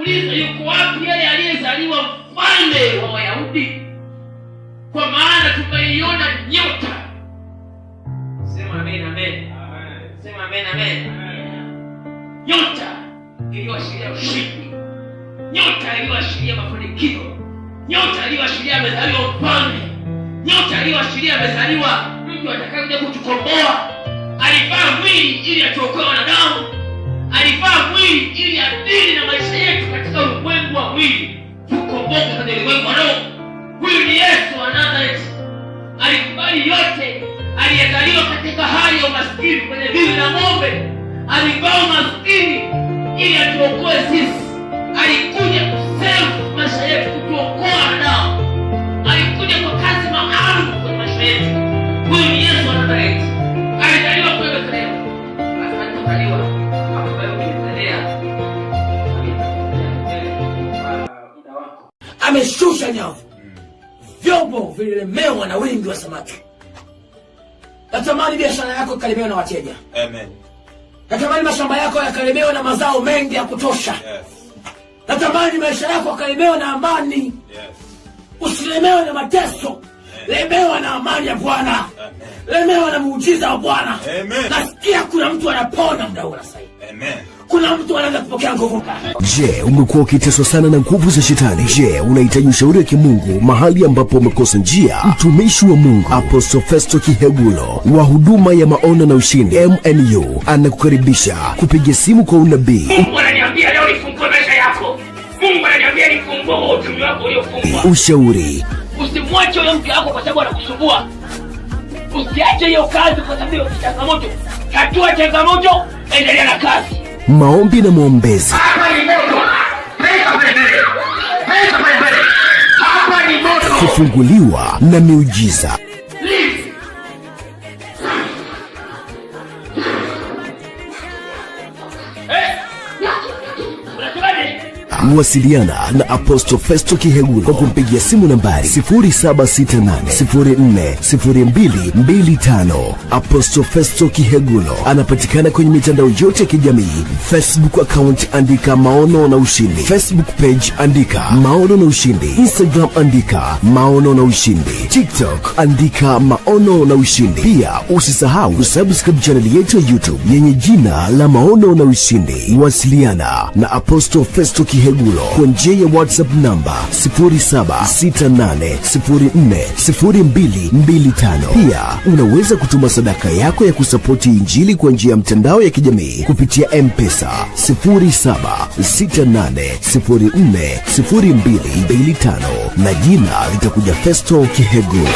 Anajiuliza yuko wapi yeye aliyezaliwa mfalme wa Wayahudi? Kwa maana tumeiona nyota. Sema amen amen. Sema amen amen. Nyota iliyoashiria ushindi. Nyota iliyoashiria mafanikio. Nyota iliyoashiria amezaliwa mfalme. Nyota iliyoashiria amezaliwa mtu atakayekuja kutukomboa. Alivaa mwili ili atuokoe wanadamu. Alivaa mwili ili adili na maisha yetu katika ulimwengu wa mwili. Tukomboke katika ulimwengu wa roho. Huyu ni Yesu wa Nazareti. Alikubali yote. Aliyezaliwa katika hali ya umaskini kwenye bibi na ng'ombe. Alivaa umaskini ili atuokoe sisi. Alikuja kusave maisha yetu, kutuokoa wanadamu. Alikuja kwa kazi maalum kwenye maisha yetu. Huyu ni Yesu wa Nazareti. Alizaliwa kwa Bethlehem. Alizaliwa ameshusha nyavu. Vyombo vililemewa na wingi wa samaki. Natamani biashara yako ikalemewa na wateja. Amen. Natamani mashamba yako yakalemewa na mazao mengi ya kutosha. Yes. Natamani maisha yako yakalemewa na amani. Yes. Usilemewe na mateso. Lemewa na amani ya Bwana. Lemewa na muujiza wa Bwana. Nasikia kuna mtu anapona muda huu sasa. Amen. Kuna mtu anaanza kupokea nguvu. Je, umekuwa ukiteswa sana na nguvu za shetani? Je, unahitaji ushauri wa kimungu mahali ambapo umekosa njia? Mtumishi wa Mungu Apostle Festo Kihegulo wa huduma ya maono na ushindi MNU anakukaribisha kupiga simu kwa unabii. Mungu ananiambia leo nifungue maisha yako. Mungu ananiambia nifungue uchumi wako uliofungwa. Ushauri. Usimwache huyo mke wako kwa sababu anakusumbua. Usiache hiyo kazi kwa sababu ya changamoto. Tatua changamoto, endelea na kazi. Maombi na maombezi. Kufunguliwa na miujiza. Wasiliana na Apostle Festo Kihegulo kwa kumpigia simu nambari 0768040225. Apostle Festo Kihegulo anapatikana kwenye mitandao yote ya kijamii. Facebook account andika Maono na Ushindi, Facebook page andika Maono na Ushindi, Instagram andika Maono na Ushindi, TikTok andika Maono na Ushindi. Pia usisahau kusubscribe channel yetu ya YouTube yenye jina la Maono na Ushindi. Wasiliana na Apostle Festo Kihegulo kwa njia ya WhatsApp namba 0768040225. Pia unaweza kutuma sadaka yako ya kusapoti injili kwa njia ya mtandao ya kijamii kupitia M-Pesa 0768040225 na jina litakuja Festo Kihegulo.